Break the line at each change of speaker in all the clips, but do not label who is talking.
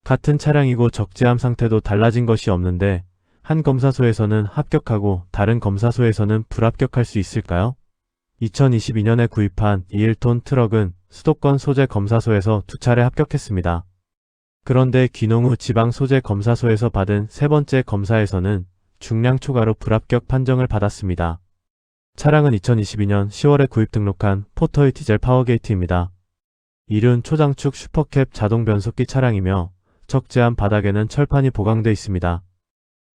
같은 차량이고 적재함 상태도 달라진 것이 없는데 한 검사소에서는 합격하고 다른 검사소에서는 불합격할 수 있을까요? 2022년에 구입한 2.1톤 트럭은 수도권 소재 검사소에서 2차례 합격했습니다. 그런데 귀농 후 지방 소재 검사소에서 받은 세 번째 검사에서는 중량 초과로 불합격 판정을 받았습니다. 차량은 2022년 10월에 구입 등록한 포터의 디젤 파워게이트입니다. 이륜 초장축 슈퍼캡 자동 변속기 차량이며 적재함 바닥에는 철판이 보강되어 있습니다.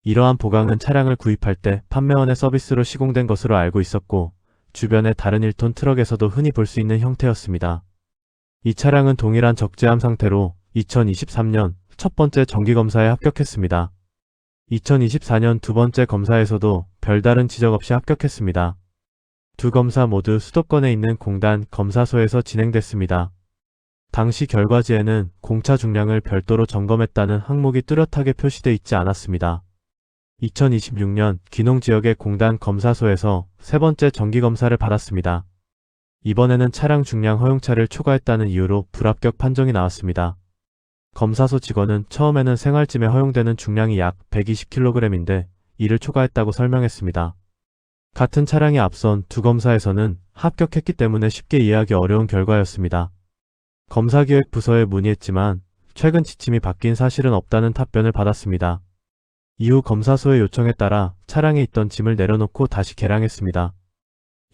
이러한 보강은 차량을 구입할 때 판매원의 서비스로 시공된 것으로 알고 있었고 주변의 다른 1톤 트럭에서도 흔히 볼 수 있는 형태였습니다. 이 차량은 동일한 적재함 상태로 2023년 첫 번째 정기검사에 합격했습니다. 2024년 두 번째 검사에서도 별다른 지적 없이 합격했습니다. 두 검사 모두 수도권에 있는 공단 검사소에서 진행됐습니다. 당시 결과지에는 공차 중량을 별도로 점검했다는 항목이 뚜렷하게 표시되어 있지 않았습니다. 2026년 귀농 지역의 공단 검사소에서 세 번째 정기검사를 받았습니다. 이번에는 차량 중량 허용차를 초과했다는 이유로 불합격 판정이 나왔습니다. 검사소 직원은 처음에는 생활짐에 허용되는 중량이 약 120kg인데 이를 초과했다고 설명했습니다. 같은 차량이 앞선 두 검사에서는 합격했기 때문에 쉽게 이해하기 어려운 결과였습니다. 검사기획부서에 문의했지만 최근 지침이 바뀐 사실은 없다는 답변을 받았습니다. 이후 검사소의 요청에 따라 차량에 있던 짐을 내려놓고 다시 개량했습니다.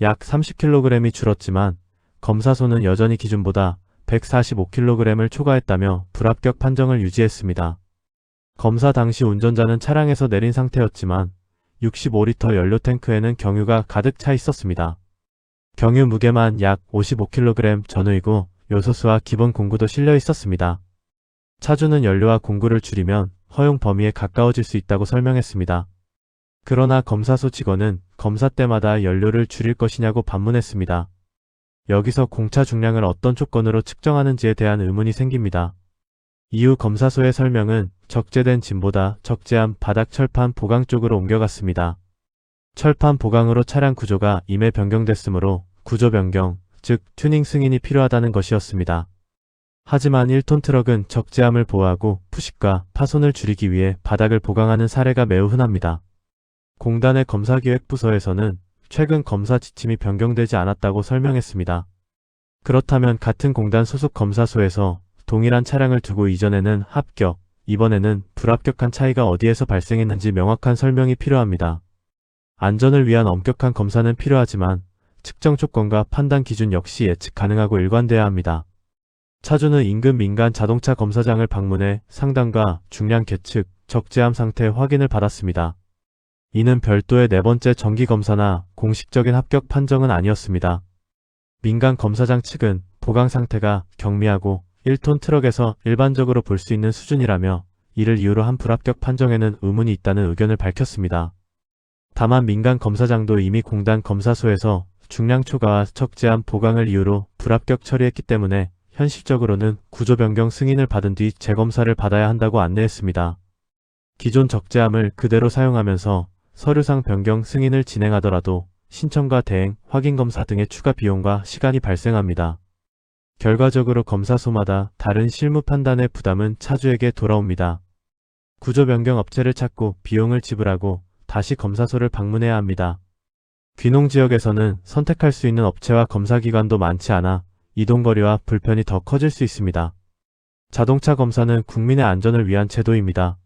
약 30kg이 줄었지만 검사소는 여전히 기준보다 145kg을 초과했다며 불합격 판정을 유지했습니다. 검사 당시 운전자는 차량에서 내린 상태였지만 65리터 연료 탱크에는 경유가 가득 차 있었습니다. 경유 무게만 약 55kg 전후이고 요소수와 기본 공구도 실려 있었습니다. 차주는 연료와 공구를 줄이면 허용 범위에 가까워질 수 있다고 설명했습니다. 그러나 검사소 직원은 검사 때마다 연료를 줄일 것이냐고 반문했습니다. 여기서 공차 중량을 어떤 조건으로 측정하는지에 대한 의문이 생깁니다. 이후 검사소의 설명은 적재된 짐보다 적재함 바닥 철판 보강 쪽으로 옮겨갔습니다. 철판 보강으로 차량 구조가 임해 변경됐으므로 구조 변경, 즉 튜닝 승인이 필요하다는 것이었습니다. 하지만 1톤 트럭은 적재함을 보호하고 푸식과 파손을 줄이기 위해 바닥을 보강하는 사례가 매우 흔합니다. 공단의 검사기획부서에서는 최근 검사 지침이 변경되지 않았다고 설명했습니다. 그렇다면 같은 공단 소속 검사소에서 동일한 차량을 두고 이전에는 합격, 이번에는 불합격한 차이가 어디에서 발생했는지 명확한 설명이 필요합니다. 안전을 위한 엄격한 검사는 필요하지만 측정 조건과 판단 기준 역시 예측 가능하고 일관돼야 합니다. 차주는 인근 민간 자동차 검사장을 방문해 상담과 중량 계측, 적재함 상태 확인을 받았습니다. 이는 별도의 네 번째 정기검사나 공식적인 합격 판정은 아니었습니다. 민간 검사장 측은 보강 상태가 경미하고 1톤 트럭에서 일반적으로 볼 수 있는 수준이라며 이를 이유로 한 불합격 판정에는 의문이 있다는 의견을 밝혔습니다. 다만 민간 검사장도 이미 공단 검사소에서 중량 초과와 적재함 보강을 이유로 불합격 처리했기 때문에 현실적으로는 구조 변경 승인을 받은 뒤 재검사를 받아야 한다고 안내했습니다. 기존 적재함을 그대로 사용하면서 서류상 변경 승인을 진행하더라도 신청과 대행, 확인검사 등의 추가 비용과 시간이 발생합니다. 결과적으로 검사소마다 다른 실무 판단의 부담은 차주에게 돌아옵니다. 구조 변경 업체를 찾고 비용을 지불하고 다시 검사소를 방문해야 합니다. 귀농 지역에서는 선택할 수 있는 업체와 검사기관도 많지 않아 이동거리와 불편이 더 커질 수 있습니다. 자동차 검사는 국민의 안전을 위한 제도입니다.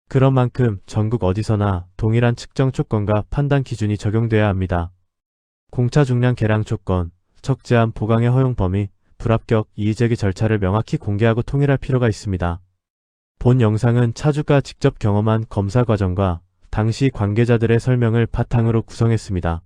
그런 만큼 전국 어디서나 동일한 측정 조건과 판단 기준이 적용돼야 합니다. 공차 중량 계량 조건, 적재함 보강의 허용 범위, 불합격, 이의제기 절차를 명확히 공개하고 통일할 필요가 있습니다. 본 영상은 차주가 직접 경험한 검사 과정과 당시 관계자들의 설명을 바탕으로 구성했습니다.